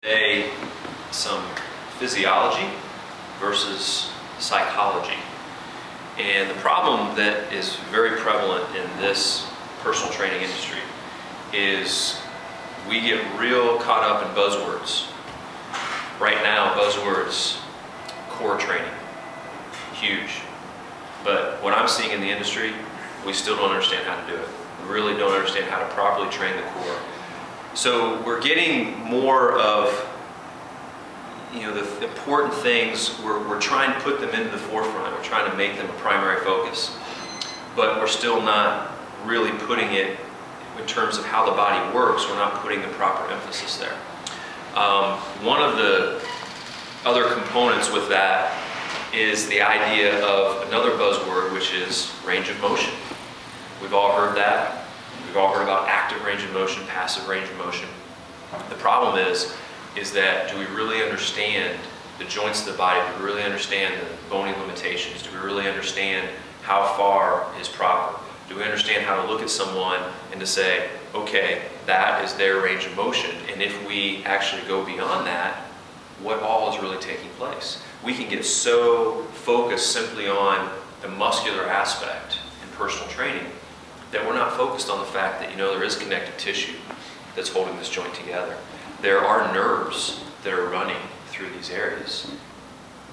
Today, some physiology versus psychology. And the problem that is very prevalent in this personal training industry is we get real caught up in buzzwords. Right now, buzzwords, core training, huge. But what I'm seeing in the industry, we still don't understand how to do it. We really don't understand how to properly train the core. So we're getting more of, the important things, we're trying to put them into the forefront. We're trying to make them a primary focus. But we're still not really putting it in terms of how the body works. We're not putting the proper emphasis there. One of the other components with that is the idea of another buzzword, which is range of motion. We've all heard that. We've all heard about active range of motion, passive range of motion. The problem is that do we really understand the joints of the body? Do we really understand the bony limitations? Do we really understand how far is proper? Do we understand how to look at someone and to say, okay, that is their range of motion, and if we actually go beyond that, what all is really taking place? We can get so focused simply on the muscular aspect in personal training that we're not focused on the fact that, there is connective tissue that's holding this joint together. There are nerves that are running through these areas.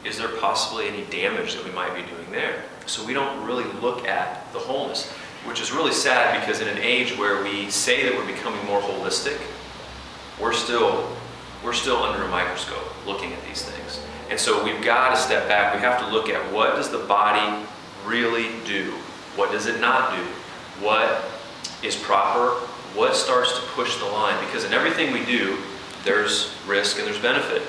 Is there possibly any damage that we might be doing there? So we don't really look at the wholeness, which is really sad because in an age where we say that we're becoming more holistic, we're still under a microscope looking at these things. And so we've got to step back. We have to look at what does the body really do? What does it not do? What is proper? What starts to push the line? Because in everything we do, there's risk and there's benefit.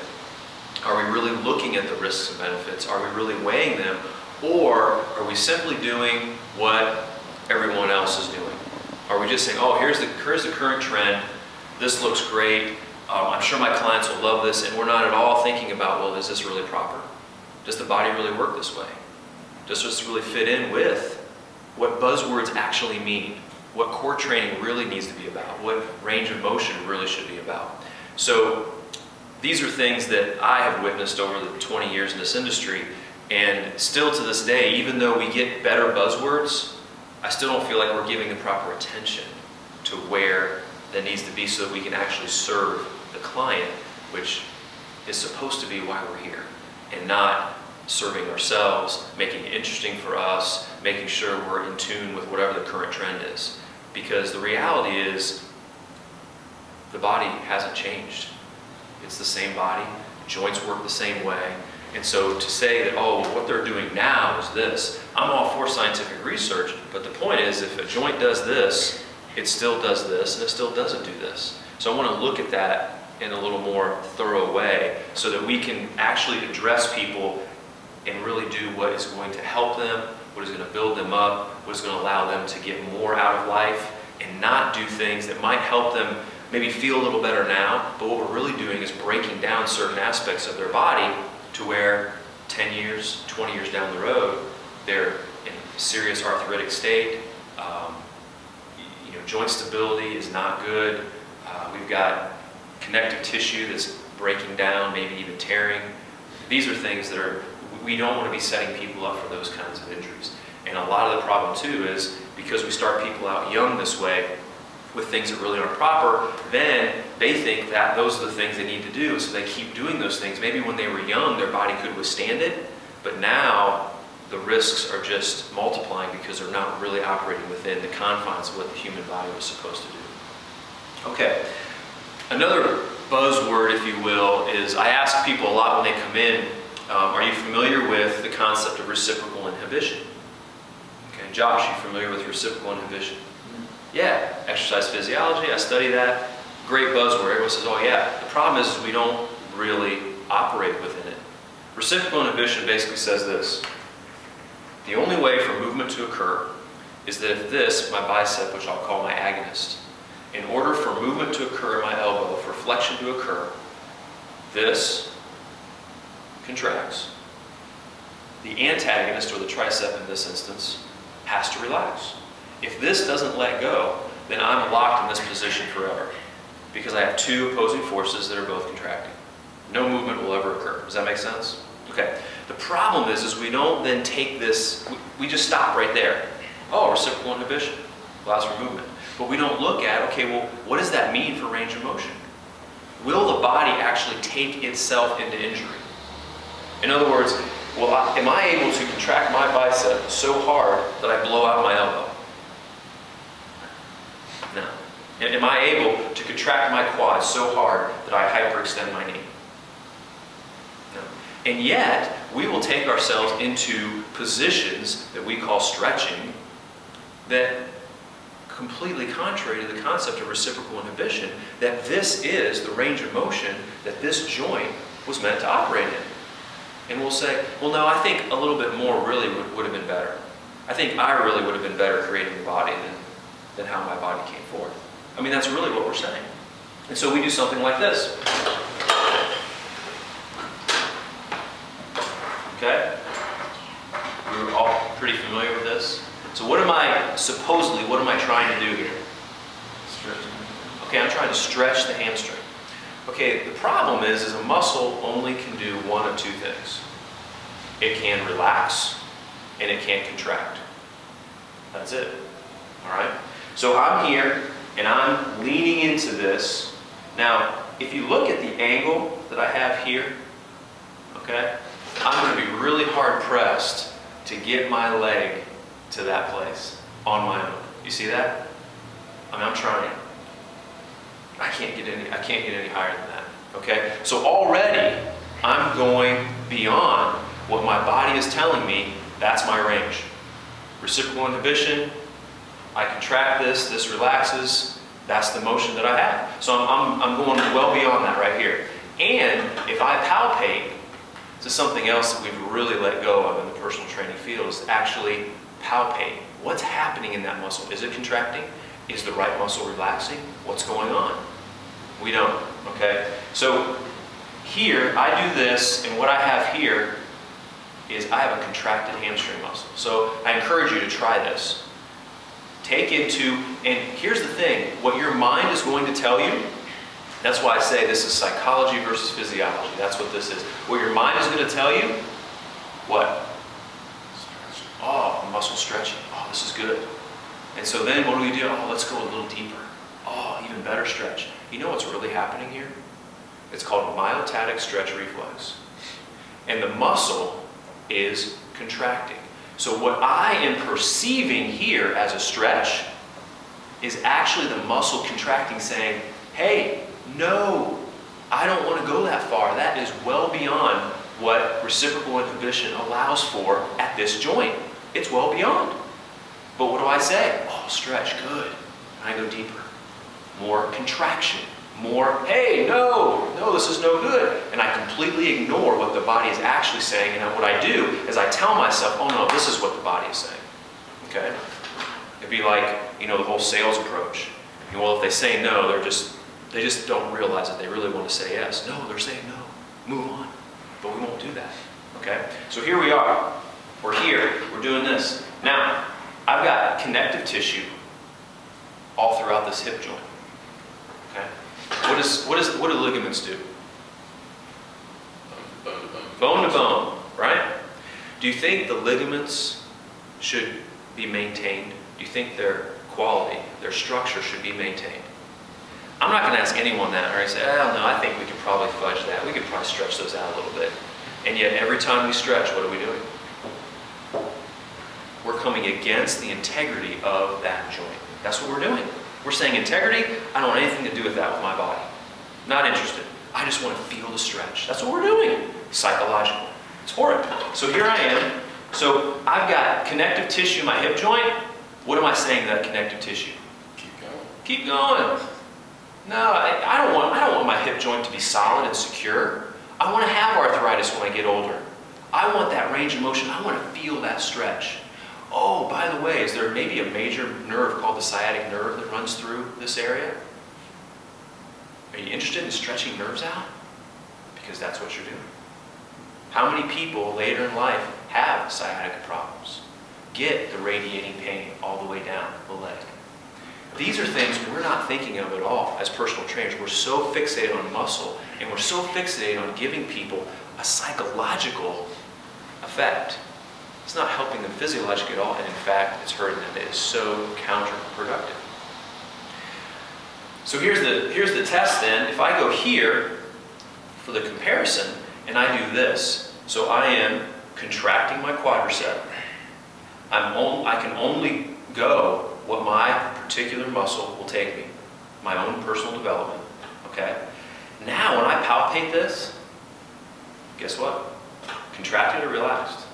Are we really looking at the risks and benefits? Are we really weighing them? Or are we simply doing what everyone else is doing? Are we just saying, oh, here's the current trend, this looks great, I'm sure my clients will love this, and we're not at all thinking about, well, is this really proper? Does the body really work this way? Does this really fit in with what buzzwords actually mean? What core training really needs to be about? What range of motion really should be about? So these are things that I have witnessed over the 20 years in this industry, and still to this day, even though we get better buzzwords, I still don't feel like we're giving the proper attention to where that needs to be so that we can actually serve the client, which is supposed to be why we're here, and not serving ourselves, making it interesting for us, making sure we're in tune with whatever the current trend is. Because the reality is the body hasn't changed. It's the same body, joints work the same way. And so to say that, oh, what they're doing now is this, I'm all for scientific research, but the point is if a joint does this, it still does this, and it still doesn't do this. So I want to look at that in a little more thorough way so that we can actually address people and really do what is going to help them, what is going to build them up, what is going to allow them to get more out of life, and not do things that might help them maybe feel a little better now, but what we're really doing is breaking down certain aspects of their body to where 10 years, 20 years down the road, they're in serious arthritic state. Joint stability is not good. We've got connective tissue that's breaking down, maybe even tearing. These are things that we don't want to be setting people up for those kinds of injuries. And a lot of the problem too is because we start people out young this way with things that really aren't proper, then they think that those are the things they need to do, so they keep doing those things. Maybe when they were young, their body could withstand it, but now the risks are just multiplying because they're not really operating within the confines of what the human body was supposed to do. Okay, another buzzword, if you will, is I ask people a lot when they come in, are you familiar with the concept of reciprocal inhibition? Okay, Josh, you familiar with reciprocal inhibition? Yeah, exercise physiology, I study that. Great buzzword. Everyone says, oh yeah. The problem is we don't really operate within it. Reciprocal inhibition basically says this. The only way for movement to occur is that if this, my bicep, which I'll call my agonist, in order for movement to occur in my elbow, for flexion to occur, this contracts. The antagonist, or the tricep in this instance, has to relax. If this doesn't let go, then I'm locked in this position forever because I have two opposing forces that are both contracting. Does that make sense? Okay. The problem is we don't then take this, we just stop right there. Oh, reciprocal inhibition allows for movement. But we don't look at, okay, well, what does that mean for range of motion? Will the body actually take itself into injury? In other words, well, am I able to contract my bicep so hard that I blow out my elbow? No. Am I able to contract my quad so hard that I hyperextend my knee? No. And yet, we will take ourselves into positions that we call stretching that completely contrary to the concept of reciprocal inhibition, that this is the range of motion that this joint was meant to operate in. And we'll say, well, no, I think a little bit more really would have been better. I think I really would have been better creating the body than how my body came forth. I mean, that's really what we're saying. And so we do something like this. Okay? We're all pretty familiar with this. So what am I trying to do here? Okay, I'm trying to stretch the hamstring. Okay, the problem is a muscle only can do one of two things. It can relax and it can contract. That's it. All right? So I'm here and I'm leaning into this. Now, if you look at the angle that I have here, okay, I'm going to be really hard pressed to get my leg to that place on my own. You see that? I mean, I'm trying. I can't get any higher than that. Okay? So already I'm going beyond what my body is telling me that's my range. Reciprocal inhibition, I contract this, this relaxes, that's the motion that I have. So I'm going well beyond that right here. And if I palpate, this is something else that we've really let go of in the personal training field, is actually palpate. What's happening in that muscle? Is it contracting? Is the right muscle relaxing? What's going on? We don't, okay? So here, I do this, and what I have here is I have a contracted hamstring muscle. So I encourage you to try this. Take into, and here's the thing, what your mind is going to tell you, that's why I say this is psychology versus physiology. That's what this is. What your mind is going to tell you, what? Oh, muscle stretching. Oh, this is good. And so then what do? Oh, let's go a little deeper. Oh, even better stretch. You know what's really happening here? It's called myotatic stretch reflex. And the muscle is contracting. So what I am perceiving here as a stretch is actually the muscle contracting, saying, hey, no, I don't want to go that far. That is well beyond what reciprocal inhibition allows for at this joint. It's well beyond. But what do I say? Oh, stretch, good. And I go deeper. More contraction. More, hey, no, this is no good. And I completely ignore what the body is actually saying. And what I do is I tell myself, oh no, this is what the body is saying. Okay? It'd be like, you know, the whole sales approach. Well, if they say no, they just don't realize that they really want to say yes. No, they're saying no. Move on. But we won't do that. Okay? So here we are. We're here. We're doing this. Now, I've got connective tissue all throughout this hip joint. Okay? What do ligaments do? Bone to bone, right? Do you think the ligaments should be maintained? Do you think their quality, their structure should be maintained? I'm not going to ask anyone that, or I say, oh no, I think we could probably fudge that. We could probably stretch those out a little bit. And yet every time we stretch, what are we doing? We're coming against the integrity of that joint. That's what we're doing. We're saying integrity, I don't want anything to do with that with my body. Not interested. I just want to feel the stretch. That's what we're doing. Psychological. It's horrid. So here I am. So I've got connective tissue in my hip joint. What am I saying to that connective tissue? Keep going. Keep going. No, I don't want my hip joint to be solid and secure. I want to have arthritis when I get older. I want that range of motion. I want to feel that stretch. Oh, by the way, is there maybe a major nerve called the sciatic nerve that runs through this area? Are you interested in stretching nerves out? Because that's what you're doing. How many people later in life have sciatica problems? Get the radiating pain all the way down the leg. These are things we're not thinking of at all as personal trainers. We're so fixated on muscle, and we're so fixated on giving people a psychological effect. It's not helping them physiologically at all, and in fact, it's hurting them. It is so counterproductive. So here's the test then. If I go here for the comparison, and I do this, so I am contracting my quadricep. I can only go what my particular muscle will take me, my own personal development, okay? Now, when I palpate this, guess what? Contracted or relaxed?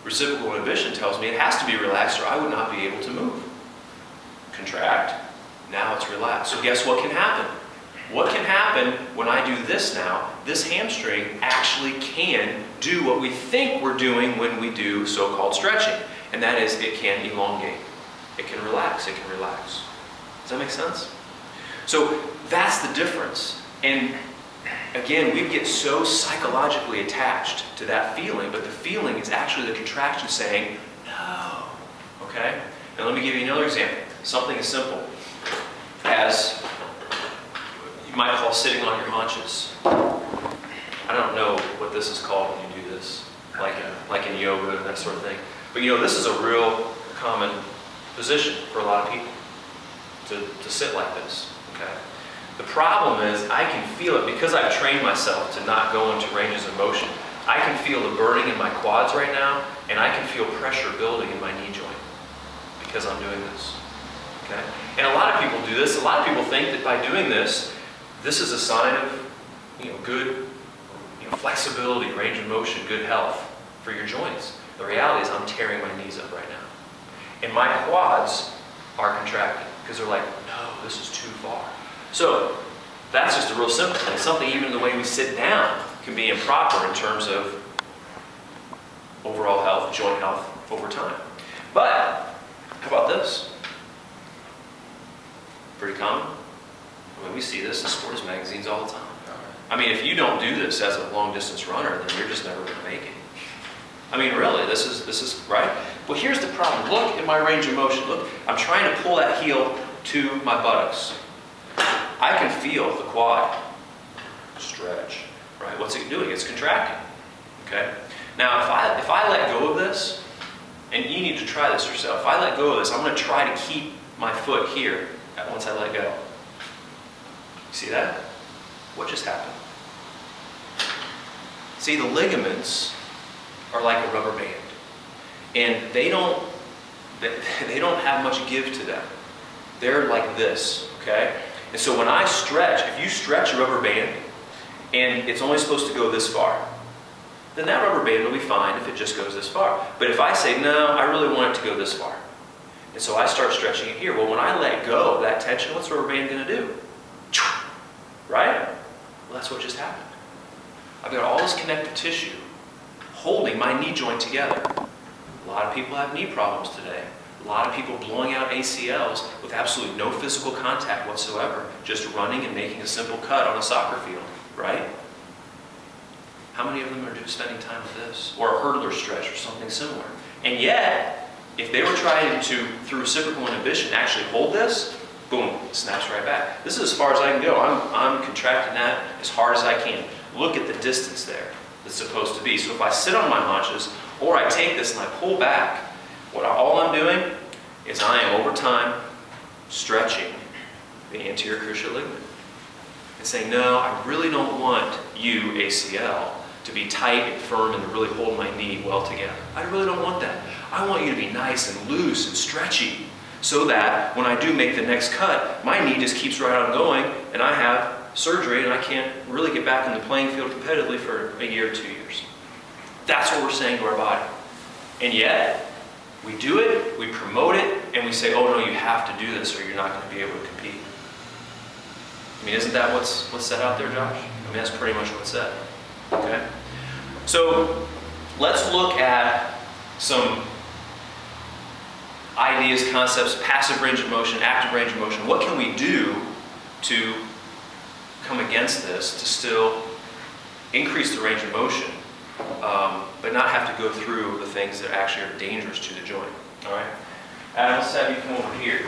Reciprocal inhibition tells me it has to be relaxed or I would not be able to move. Contract, now it's relaxed. So guess what can happen? What can happen when I do this now? This hamstring actually can do what we think we're doing when we do so-called stretching, and that is it can elongate. It can relax, it can relax. Does that make sense? So that's the difference. And again, we get so psychologically attached to that feeling, but the feeling is actually the contraction saying, no. Okay? Now let me give you another example. Something as simple as you might call sitting on your haunches. I don't know what this is called when you do this, like in yoga and that sort of thing. But you know, this is a real common position for a lot of people, to sit like this, okay? The problem is I can feel it because I've trained myself to not go into ranges of motion. I can feel the burning in my quads right now, and I can feel pressure building in my knee joint because I'm doing this, okay? And a lot of people do this. A lot of people think that by doing this, this is a sign of, good, flexibility, range of motion, good health for your joints. The reality is I'm tearing my knees up right now. And my quads are contracted because they're like, no, this is too far. So that's just a real simple thing. Something even the way we sit down can be improper in terms of overall health, joint health over time. But how about this? Pretty common. I mean, we see this in sports magazines all the time. I mean, if you don't do this as a long distance runner, then you're just never going to make it. I mean, really, this is right. Well, here's the problem. Look at my range of motion. Look, I'm trying to pull that heel to my buttocks. I can feel the quad stretch, right? What's it doing? It's contracting, okay? Now, if I let go of this, and you need to try this yourself, if I let go of this, I'm going to try to keep my foot here once I let go. See that? What just happened? See, the ligaments are like a rubber band, and they don't have much give to them. They're like this, okay? And so when I stretch, if you stretch a rubber band and it's only supposed to go this far, then that rubber band will be fine if it just goes this far. But if I say, no, I really want it to go this far, and so I start stretching it here, well, when I let go of that tension, what's the rubber band going to do? Right? Well, that's what just happened. I've got all this connective tissue holding my knee joint together. A lot of people have knee problems today. A lot of people blowing out ACLs with absolutely no physical contact whatsoever, just running and making a simple cut on a soccer field, right? How many of them are just spending time with this? Or a hurdler stretch or something similar. And yet, if they were trying to, through reciprocal inhibition, actually hold this, boom, it snaps right back. This is as far as I can go. I'm contracting that as hard as I can. Look at the distance there that's supposed to be. So if I sit on my haunches, or I take this and I pull back, all I'm doing is I am, over time, stretching the anterior cruciate ligament. And saying, no, I really don't want you, ACL, to be tight and firm and to really hold my knee well together. I really don't want that. I want you to be nice and loose and stretchy, so that when I do make the next cut, my knee just keeps right on going, and I have surgery and I can't really get back in the playing field competitively for a year or 2 years. That's what we're saying to our body. And yet, we do it, we promote it, and we say, oh no, you have to do this or you're not going to be able to compete. I mean, isn't that what's said out there, Josh? I mean, that's pretty much what's said. Okay? So, let's look at some ideas, concepts, passive range of motion, active range of motion. What can we do to come against this, to still increase the range of motion, but not have to go through the things that actually are dangerous to the joint? All right? Adam, let's have you come over here.